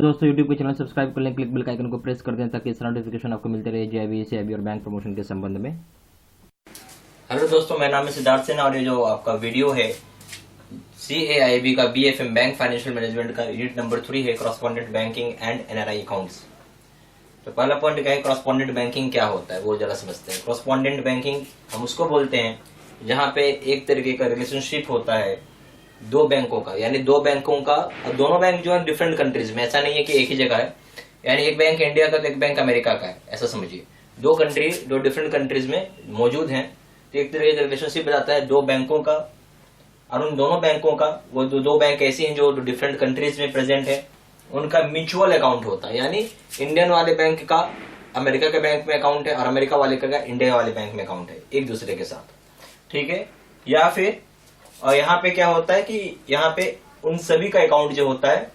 दोस्तों यूट्यूब के channel subscribe कर लें, क्लिक बेल का आइकन को प्रेस कर दें ताकि इस नोटिफिकेशन आपको मिलते रहे JAIIB CIB और बैंक प्रमोशन के संबंध में। हेलो दोस्तों, मेरा नाम है सिद्धार्थ सिन्हा और ये जो आपका वीडियो है CAIB का BFM बैंक फाइनेंशियल मैनेजमेंट का यूनिट नंबर 3 है, correspondent banking and NRI accounts. तो पहला पॉइंट क्या है, कॉरेस्पॉन्डेंट बैंकिंग क्या होता है वो जरा समझते हैं। कॉरेस्पॉन्डेंट बैंकिंग हम उसको बोलते हैं जहाँ पे एक तरीके का रिलेशनशिप होता है दो बैंकों का, यानी दो बैंकों का, और दोनों बैंक जो है डिफरेंट कंट्रीज में, ऐसा नहीं है कि एक ही जगह है, यानी एक बैंक इंडिया का तो एक बैंक अमेरिका का है, ऐसा समझिए। दो कंट्री दो डिफरेंट कंट्रीज में मौजूद हैं, तो एक तरीके का रिलेशनशिप बताता है दो बैंकों का, और उन दोनों बैंकों का, वो दो बैंक ऐसी हैं जो डिफरेंट कंट्रीज में प्रेजेंट है, उनका म्यूचुअल अकाउंट होता है, यानी इंडियन वाले बैंक का अमेरिका के बैंक में अकाउंट है और अमेरिका वाले का इंडिया वाले बैंक में अकाउंट है एक दूसरे के साथ, ठीक है। या फिर और यहाँ पे क्या होता है कि यहाँ पे उन सभी का अकाउंट जो होता है,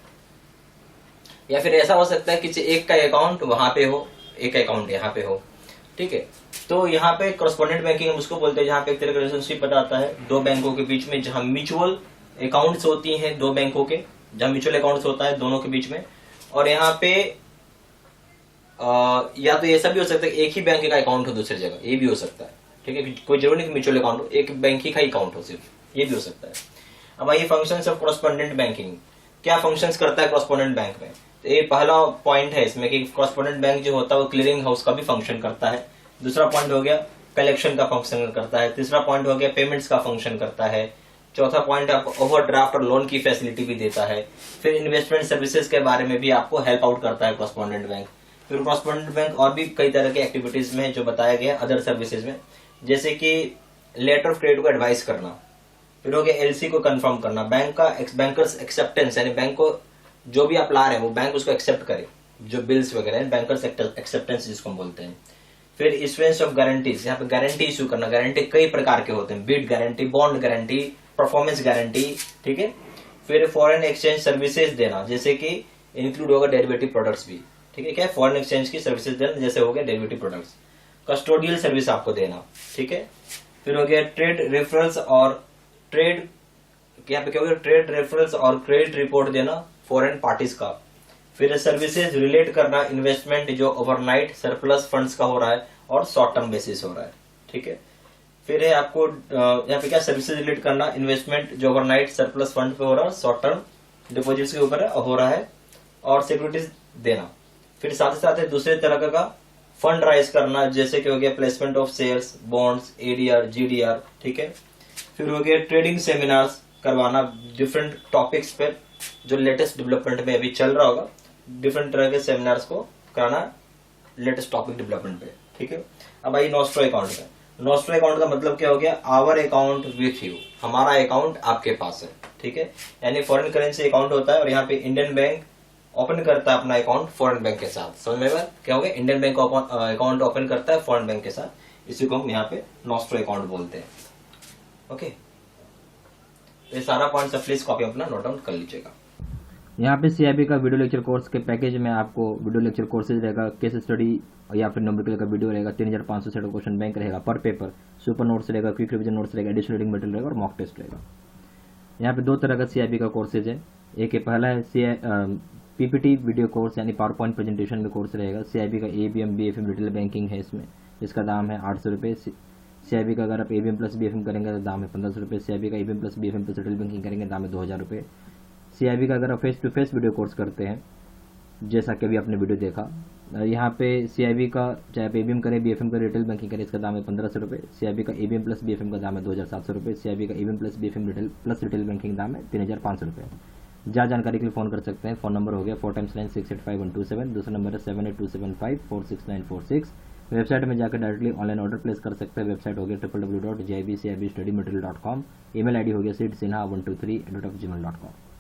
या फिर ऐसा हो सकता है किसी एक का अकाउंट वहां पे हो, एक अकाउंट यहाँ पे हो, ठीक है। तो यहाँ पे कॉरेस्पॉन्डेंट बैंकिंग हम उसको बोलते हैं जहाँ पे एक तरह का रिलेशनशिप बताता है दो बैंकों के बीच में, जहाँ म्यूचुअल अकाउंट्स होती हैं दो बैंकों के, जहाँ म्यूचुअल अकाउंट्स होता है दोनों के बीच में। और यहाँ पे या तो ऐसा भी हो सकता है एक ही बैंक का अकाउंट हो दूसरी जगह, ये भी हो सकता है, ठीक है। कोई जरूरी नहीं म्यूचुअल अकाउंट हो, एक बैंक ही का अकाउंट हो सिर्फ, ये भी हो सकता है। अब आइए फंक्शंस ऑफ कॉरेस्पॉन्डेंट बैंकिंग, क्या फंक्शंस करता है कॉरेस्पॉन्डेंट बैंक में। तो ये पहला पॉइंट है इसमें कि कॉरेस्पॉन्डेंट बैंक जो होता है वो क्लियरिंग हाउस का भी फंक्शन करता है। दूसरा पॉइंट हो गया कलेक्शन का फंक्शन करता है। तीसरा पॉइंट हो गया पेमेंट्स का फंक्शन करता है। चौथा पॉइंट आपको ओवरड्राफ्ट और लोन की फैसिलिटी भी देता है। फिर इन्वेस्टमेंट सर्विसेज के बारे में भी आपको हेल्प आउट करता है कॉरेस्पॉन्डेंट बैंक। फिर कॉरेस्पॉन्डेंट बैंक और भी कई तरह की एक्टिविटीज में जो बताया गया अदर सर्विसेज में, जैसे कि लेटर ऑफ क्रेडिट को एडवाइस करना, फिर हो गया LC को कंफर्म करना, बैंकर्स एक्सेप्टेंस, यानी बैंक को जो भी आप ला रहे हैं वो बैंक उसको एक्सेप्ट करे, जो बिल्स वगैरह है, बैंकर्स एक्सेप्टेंस जिसको हम बोलते हैं। फिर इश्यूएंस ऑफ गारंटीज, यहाँ पे गारंटी इशू करना, गारंटी कई प्रकार के होते हैं, bid guarantee, bond guarantee, performance guarantee, ठीक है। फिर फॉरेन एक्सचेंज सर्विसेज देना, जैसे कि इंक्लूड होगा डेरिवेटिव प्रोडक्ट्स भी, ठीक है। क्या फॉरेन एक्सचेंज की सर्विसेज देना, जैसे हो गया डेरिवेटिव प्रोडक्ट्स। कस्टोडियल सर्विस आपको देना, ठीक है। फिर हो गया ट्रेड रेफरल्स और ट्रेड, यहाँ पे क्या हो गया ट्रेड रेफरल्स और क्रेडिट रिपोर्ट देना फॉरेन पार्टीज का। फिर सर्विसेज रिलेट करना इन्वेस्टमेंट जो ओवरनाइट सरप्लस फंड्स का हो रहा है और शॉर्ट टर्म बेसिस हो रहा है, ठीक है। फिर है आपको यहाँ पे क्या सर्विसेज रिलेट करना इन्वेस्टमेंट जो ओवरनाइट सरप्लस फंड पे हो रहा है, शॉर्ट टर्म डिपोजिट्स के ऊपर हो रहा है, और सिक्योरिटीज देना। फिर साथ ही साथ दूसरे तरह का फंड राइज करना, जैसे कि हो गया placement of shares, bonds, ADR, GDR, ठीक है। फिर हो गया ट्रेडिंग सेमिनार्स करवाना डिफरेंट टॉपिक्स पे जो लेटेस्ट डेवलपमेंट में अभी चल रहा होगा, डिफरेंट तरह के सेमिनार्स को कराना लेटेस्ट टॉपिक डेवलपमेंट पे, ठीक है। अब आइए नॉस्ट्रो अकाउंट का। नॉस्ट्रो अकाउंट का मतलब क्या हो गया, आवर अकाउंट विथ यू, हमारा अकाउंट आपके पास है, ठीक है। यानी फॉरेन करेंसी अकाउंट होता है और यहाँ पे इंडियन बैंक ओपन करता है अपना अकाउंट फॉरेन बैंक के साथ। समझ में आया क्या हो गया, इंडियन बैंक अकाउंट ओपन करता है फॉरेन बैंक के साथ, इसी को हम यहाँ पे नॉस्ट्रो अकाउंट बोलते हैं, ओके। ये सारा पॉइंट प्लीज कॉपी अपना नोट डाउन कर लीजिएगा। यहाँ पे CIB का वीडियो लेक्चर कोर्स के पैकेज में आपको वीडियो लेक्चर कोर्सेज रहेगा, केस स्टडी या फिर नंबर का वीडियो रहेगा, 3500 सेट क्वेश्चन बैंक रहेगा पर पेपर, सुपर नोट्स रहेगा, क्विक रिविजन नोट्स रहेगा, एडिशनल रीडिंग मटेरियल रहेगा और मॉक टेस्ट रहेगा। यहाँ पे दो तरह का CIB का कोर्सेज है। एक पहला है PPT वीडियो कोर्स, यानी पावर पॉइंट प्रेजेंटेशन में कोर्स रहेगा। CIB का ABM BFM रिटेल बैंकिंग है, इसमें इसका दाम है 800 रुपये। CIB का अगर आप ABM प्लस BFM करेंगे तो दाम है 1500 रुपये। CIB का ABM plus BFM plus retail banking करेंगे दाम है 2000 रुपये। CIB का अगर आप face to face video course करते हैं, जैसा कि अभी आपने वीडियो देखा, यहाँ पे CIB का चाहे आप ABM करें BFM करें रिटेल बैंकिंग करें, इसका दाम है 1500 रुपये। CIB का ABM प्लस BFM का दाम है 2700 रुपये। CIB का ABM plus BFM plus retail banking दाम है 3500 रुपये। ज्यादा जानकारी के लिए फोन कर सकते हैं। फोन नंबर हो गया 4 × 9 685 127, दूसरा नंबर है 7827546946। वेबसाइट में जाकर डायरेक्टली ऑनलाइन ऑर्डर प्लेस कर सकते हैं। वेबसाइट हो गया www.jaibcibstudymaterial.com। ईमेल ID हो गया sidsinha123@gmail.com।